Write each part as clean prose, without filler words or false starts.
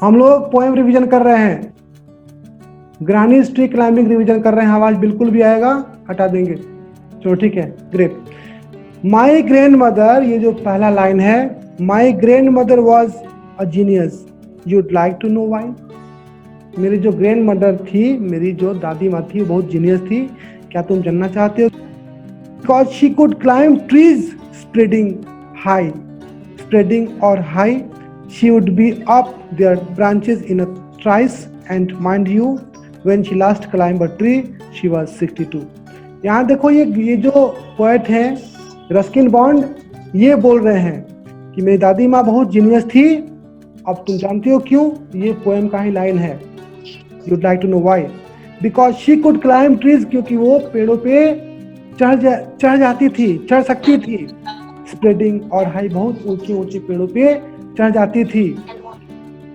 हम लोग poem revision कर रहे हैं, ग्रानीज ट्री क्लाइंबिंग रिवीजन कर रहे हैं। आवाज बिल्कुल भी आएगा हटा देंगे। चलो ठीक है, ग्रेट। माई ग्रैंड मदर, ये जो पहला लाइन है, my grandmother was a genius, you'd like to know why. मेरी जो ग्रैंड मदर थी, मेरी जो दादी माँ थी, बहुत जीनियस थी, क्या तुम जानना चाहते हो? Because she could climb trees spreading high, spreading or high, she would be up their branches in a trice, and mind you, when she last climbed a tree, she was 62. यहाँ देखो, ये जो पोएट हैं Ruskin bond, ये बोल रहे हैं कि मेरी दादी माँ बहुत जीनियस थी। अब तुम जानते हो क्यों? ये पोएम का ही लाइन है। You'd like to know why? Because she could climb trees, क्योंकि वो पेड़ों पे चढ़ जाती थी, चढ़ सकती थी। स्प्रेडिंग और हाई, बहुत ऊंचे ऊंचे पेड़ों पे चढ़ जाती थी।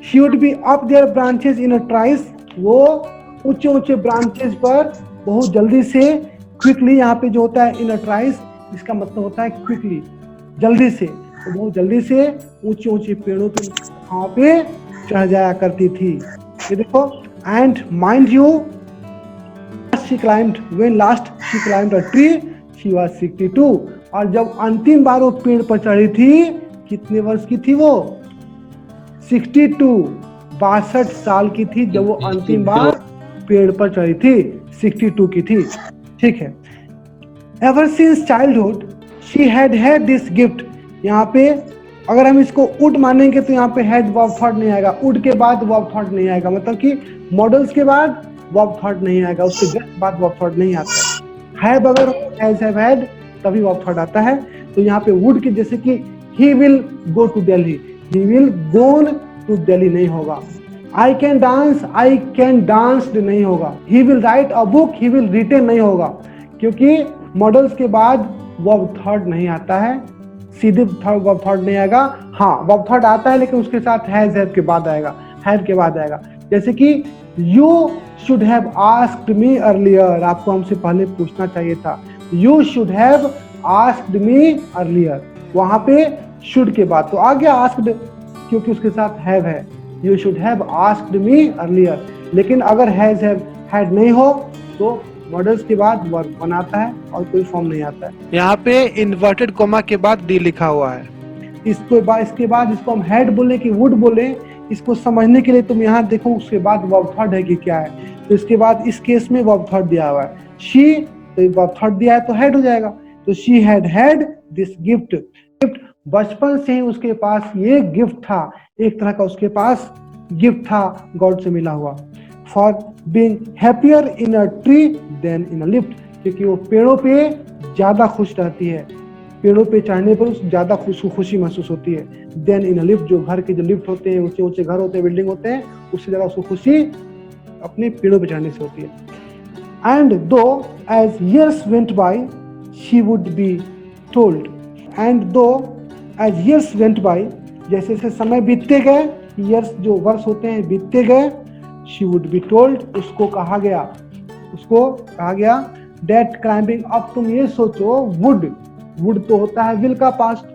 She would be up there branches in a trees, वो ऊंचे ऊंचे ब्रांचेस पर बहुत जल्दी से, क्विकली, यहाँ पे जो होता है इन अ ट्राइस, इसका मतलब होता है क्विकली, जल्दी से, तो बहुत जल्दी से ऊंचे ऊंचे पेड़ों पे वहां पे चढ़ जाया करती थी। ये देखो, and mind you, she climbed, when last she climbed a tree, she was 62. और जब अंतिम बार वो पेड़ पर चढ़ी थी, कितने वर्ष की थी वो? 62, 62 साल की थी जब वो अंतिम बार पेड़ पर चढ़ी थी, 62 की थी। ठीक है। Ever since childhood, she had this gift. यहाँ पे अगर हम इसको would मानेंगे तो यहाँ पे had verb thought नहीं आएगा, would के बाद verb thought नहीं आएगा, मतलब कि मॉडल्स के बाद वर्ब थॉट नहीं आएगा, उसके जस्ट बाद वर्ब थॉट नहीं आता है। हैव अगर हैज हैव हैड तभी वर्ब थॉट आता है। तो यहाँ पे वुड के जैसे कि he will go to Delhi, he will gone to Delhi नहीं होगा। आई कैन डांस नहीं होगा। He will write a book, he will written नहीं होगा, क्योंकि मॉडल्स के बाद वर्ब थॉट नहीं आता है, सीधे वर्ब थॉट नहीं आएगा। हाँ, वर्ब थॉट आता है लेकिन उसके साथ हैज हैव के बाद आएगा, हैव के बाद आएगा। जैसे कि you should have asked me earlier, आपको हमसे पहले पूछना चाहिए था। You should have asked me earlier, वहां पे शुड के बाद तो आ गया आस्क्ड, क्योंकि उसके साथ हैव है। You should have asked me earlier. लेकिन अगर हैज हैव हैड नहीं हो तो मॉडल्स के बाद वर्ब बनाता है और कोई फॉर्म नहीं आता है। यहाँ पे इन्वर्टेड कोमा के बाद डी लिखा हुआ है। इसके बाद इसको हम हैड बोले कि वुड बोले, इसको समझने के लिए तुम यहाँ देखो उसके बाद वर्ब थॉट है कि क्या है। तो इसके बाद इस केस में वर्ब थॉट दिया हुआ है, शी, तो वर्ब थॉट दिया है तो हैड हो जाएगा। तो शी हैड दिस गिफ्ट, बचपन से ही उसके पास ये गिफ्ट था, एक तरह का उसके पास गिफ्ट था गॉड से मिला हुआ। For being happier in a tree than in a lift, क्योंकि वो पेड़ों पे ज्यादा खुश रहती है, पेड़ों पे चढ़ने पर ज्यादा खुशी महसूस होती है। देन इन अ लिफ्ट, जो घर के जो लिफ्ट होते हैं, ऊंचे ऊंचे घर होते हैं, बिल्डिंग होते हैं, उससे ज्यादा उसको खुशी अपने पेड़ों पे चढ़ने से होती है। And though as years went by she would be told, and though as years went by, जैसे जैसे समय बीतते गए, ईयर्स जो वर्ष होते हैं बीतते गए, शी वुड बी टोल्ड, उसको कहा गया दैट क्लाइंबिंग अप, तुम ये सोचो, वुड तो होता है विल का पास्ट,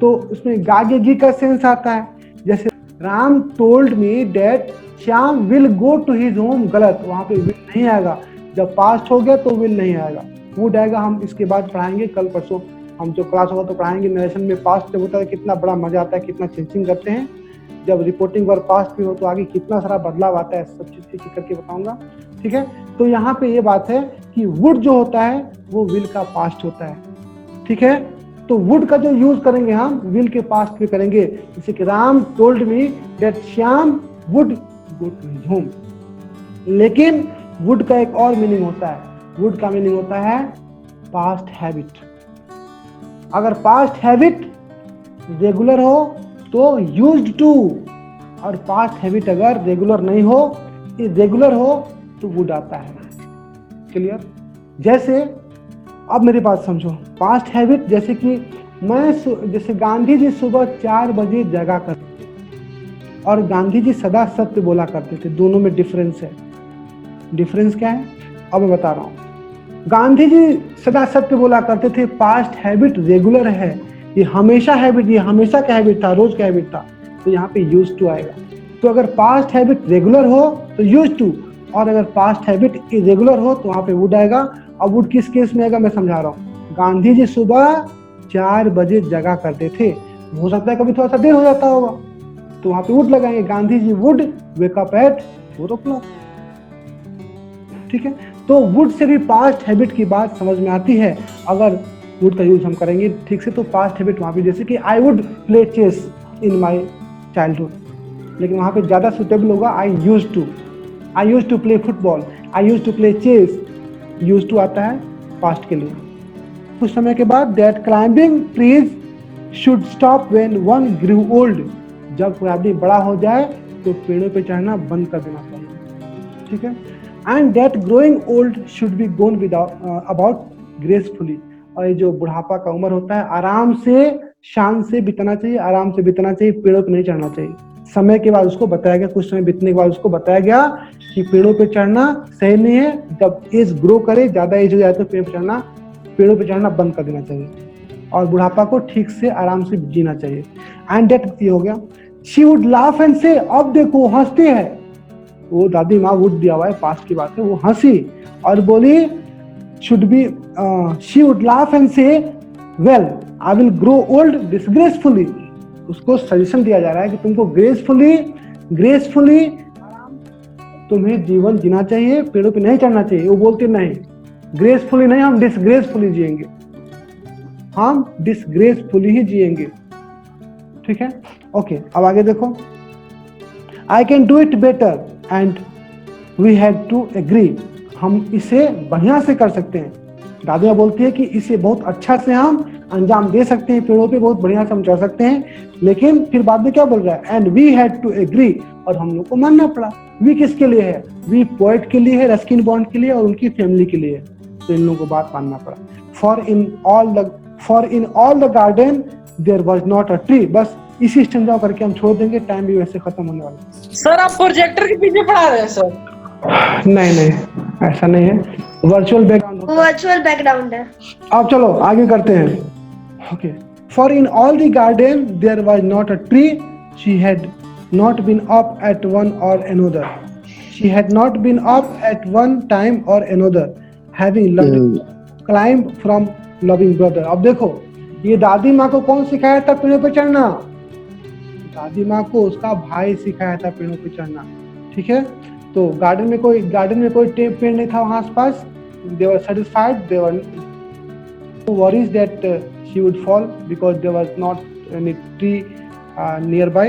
तो उसमें गागेगी का सेंस आता है। जैसे Ram told me that Shyam will go to his home, गलत, वहां पे विल नहीं आएगा। जब पास्ट हो गया तो विल नहीं आएगा, वुड आएगा। हम इसके बाद पढ़ाएंगे, कल परसों हम जो क्लास होगा तो पढ़ाएंगे। नरेशन में पास्ट जब होता है कितना बड़ा मजा आता है, कितना चेंजिंग करते हैं। जब रिपोर्टिंग वर्ब पास्ट भी हो तो आगे कितना सारा बदलाव आता है, सब चीज करके बताऊंगा। ठीक है, तो यहाँ पे ये बात है कि वुड जो होता है वो विल का पास्ट होता है। ठीक है, तो वुड का जो यूज करेंगे हम विल के पास्ट पे करेंगे, जैसे कि Ram told me that Shyam would go to his home. लेकिन वुड का एक और मीनिंग होता है, वुड का मीनिंग होता है पास्ट हैबिट। अगर पास्ट हैबिट रेगुलर हो तो यूज्ड टू, और पास्ट हैबिट अगर रेगुलर नहीं हो, इरेगुलर हो, तो वुड आता है। क्लियर? जैसे अब मेरी बात समझो, पास्ट हैबिट जैसे कि जैसे गांधी जी सुबह 4 बजे जगा करते थे और गांधी जी सदा सत्य बोला करते थे, दोनों में डिफरेंस है। डिफरेंस क्या है अब मैं बता रहा हूँ। गांधी जी सदा सत्य बोला करते थे, पास्ट हैबिट रेगुलर है, ये हमेशा हैबिट, ये हमेशा का हैबिट था, रोज का हैबिट था, तो यहाँ पे यूज्ड टू आएगा। तो अगर पास्ट हैबिट रेगुलर हो तो यूज टू, और अगर पास्ट हैबिट इरेगुलर हो तो वहां पे वुड आएगा। अब वुड किस केस में आएगा मैं समझा रहा हूँ। गांधी जी सुबह 4 बजे जगा करते थे, हो सकता है कभी थोड़ा सा देर हो जाता होगा, तो वहां पे वुड लगाएंगे, Gandhi ji would wake up at 4 o'clock। ठीक है, तो वुड से भी पास्ट हैबिट की बात समझ में आती है अगर वुड का यूज हम करेंगे ठीक से। तो पास्ट हैबिट वहां पे जैसे कि I would play chess in my childhood, लेकिन वहां पे ज्यादा सुटेबल होगा I use to play football, I use to play chess. Use to आता है पास्ट के लिए। कुछ समय के बाद that climbing trees should stop when one grew old, जब कोई आदमी बड़ा हो जाए तो पेड़ों पे चढ़ना बंद कर देना चाहिए। ठीक है, and that growing old should be gone without about gracefully, और ये जो बुढ़ापा का उम्र होता है आराम से शान से बिताना चाहिए, आराम से बिताना चाहिए, पेड़ों पे नहीं चढ़ना चाहिए। समय के बाद उसको बताया गया, कुछ समय बीतने के बाद उसको बताया गया कि पेड़ों पे चढ़ना सही नहीं है, जब एज ग्रो करे, ज्यादा एज हो जाए तो पेड़ों पे चढ़ना बंद कर देना चाहिए, और बुढ़ापा को ठीक से आराम से जीना चाहिए। एंड दैट ये हो गया। शी वुड लाफ एंड से, अब देखो हंसती है, वो दादी माँ वुड दिया हुआ है, पास्ट की बात है, वो हंसी और बोली should be she would laugh and say well I will grow old disgracefully. उसको सजेशन दिया जा रहा है कि तुमको ग्रेसफुली तुम्हें जीवन जीना चाहिए, पेड़ों पे नहीं चढ़ना चाहिए। वो बोलते नहीं, ग्रेसफुली नहीं, हम डिसग्रेसफुली जिएंगे, हम डिसग्रेसफुली ही जिएंगे। ठीक है, ओके, अब आगे देखो। I can do it better and we had to agree, हम इसे बढ़िया से कर सकते हैं। दादियाँ बोलती है कि इसे बहुत अच्छा से हम अंजाम दे सकते हैं, पेड़ों पे बहुत बढ़िया से हम चढ़ सकते हैं, लेकिन फिर बाद में क्या बोल रहा है, and we had to agree, और हम लोग को मानना पड़ा। वी किसके लिए है, वी पोएट के लिए है, रस्किन बॉन्ड के लिए और उनकी फैमिली के लिए, तो इन लोगों को बात मानना पड़ा। For in all the garden there was not a tree, बस इसी स्टैंजा करके हम छोड़ देंगे, टाइम भी वैसे खत्म होने वाला है। सर आप प्रोजेक्टर के पीछे पढ़ा रहे हैं सर? नहीं, ऐसा नहीं है, वर्चुअल बैकग्राउंड है। अब चलो आगे करते हैं। Okay, for in all the garden there was not a tree, she had not been up at one or another, she had not been up at one time or another, having learned climb from loving brother. अब देखो, ये दादी माँ को कौन सिखाया था पेड़ों पे चढ़ना? दादी माँ को उसका भाई सिखाया था पेड़ों पे चढ़ना। ठीक है, तो गार्डन में कोई पेड़ नहीं था वहां आसपास। they were satisfied, they were worries that she would fall because there was not any tree nearby।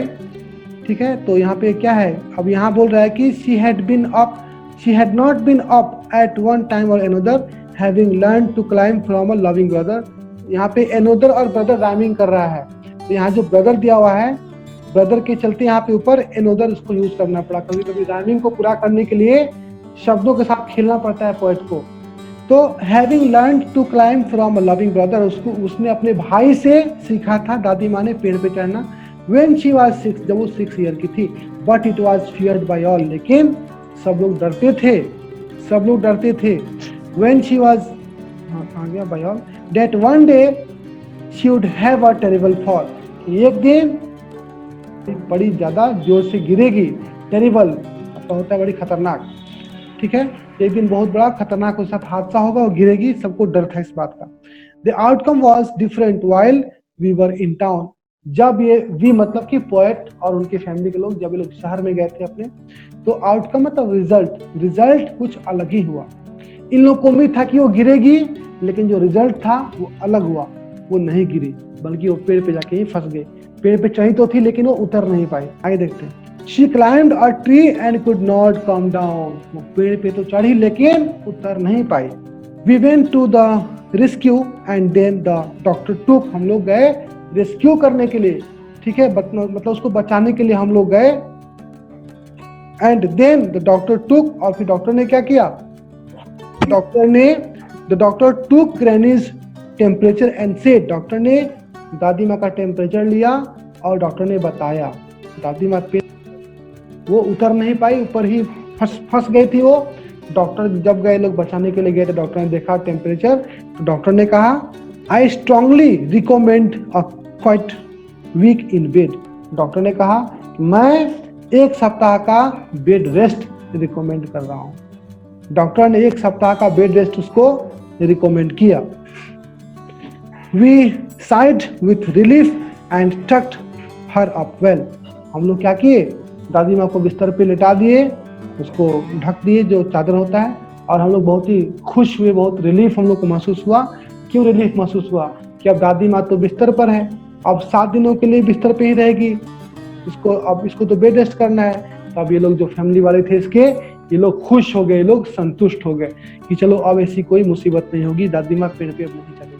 ठीक है, तो यहाँ पे क्या है, अब यहाँ बोल रहा है कि she had not been up at one time or another having learned to climb from a loving brother। यहाँ पे another और brother राइमिंग कर रहा है, तो यहाँ जो brother दिया हुआ है, ब्रदर के चलते यहाँ पे ऊपर another उसको यूज करना पड़ा। कभी कभी राइमिंग को पूरा करने के लिए शब्दों के साथ खेलना पड़ता है पोएट को। तो having learned to climb from a loving brother, उसने अपने भाई से सीखा था, दादी माँ ने, पेड़ पे चढ़ना। व्हेन शी वाज 6, जब वो 6 ईयर की थी। But it was feared by all, लेकिन सब लोग डरते थे। व्हेन शी वाज आ गया by all that one day she would have a terrible fall, एक दिन बड़ी ज्यादा जोर से गिरेगी। टेरिबल तो होता है बड़ी खतरनाक। ठीक है, एक दिन बहुत बड़ा खतरनाक उसके साथ हादसा होगा और गिरेगी, सबको डर था इस बात का। The outcome was different while we were in town, जब ये वी मतलब कि पोएट और उनकी फैमिली के लोग, जब ये लोग शहर में गए थे अपने, तो आउटकम मतलब रिजल्ट कुछ अलग ही हुआ। इन लोग को उम्मीद था कि वो गिरेगी, लेकिन जो रिजल्ट था वो अलग हुआ। वो नहीं गिरी, बल्कि वो पेड़ पे जाके ही फंस गए। पेड़ पे चढ़ी तो थी, लेकिन वो उतर नहीं पाई। आगे देखते हैं। She climbed a tree and could not come down, वो पेड़ पे तो चढ़ी लेकिन उतर नहीं पाई। We went to the rescue and then the doctor took, हम लोग गए रेस्क्यू करने के लिए। ठीक है, मतलब उसको बचाने के लिए हम लोग गए। And then the doctor took, और फिर डॉक्टर ने क्या किया, the doctor took Granny's temperature and said, doctor ने दादी माँ का टेम्परेचर लिया और डॉक्टर ने बताया। दादी माँ पे वो उतर नहीं पाई, ऊपर ही फंस गई थी वो। डॉक्टर जब गए, लोग बचाने के लिए गए, तो डॉक्टर ने देखा टेम्परेचर, तो डॉक्टर ने कहा I strongly recommend a quiet week in bed. Doctor ने कहा मैं 1 सप्ताह का बेड रेस्ट रिकमेंड कर रहा हूँ। डॉक्टर ने 1 सप्ताह का बेड रेस्ट उसको रिकमेंड किया। We sighed with relief and tucked her up well. हम लोग क्या किए, दादी माँ को बिस्तर पे लेटा दिए, उसको ढक दिए जो चादर होता है, और हम लोग बहुत ही खुश हुए, बहुत रिलीफ हम लोग को महसूस हुआ। क्यों रिलीफ महसूस हुआ कि अब दादी माँ तो बिस्तर पर है, अब 7 दिनों के लिए बिस्तर पे ही रहेगी, इसको तो बेड रेस्ट करना है। तो अब ये लोग जो फैमिली वाले थे इसके, ये लोग खुश हो गए, ये लोग संतुष्ट हो गए कि चलो अब ऐसी कोई मुसीबत नहीं होगी, दादी माँ पेड़ पे नहीं चढ़ेगी।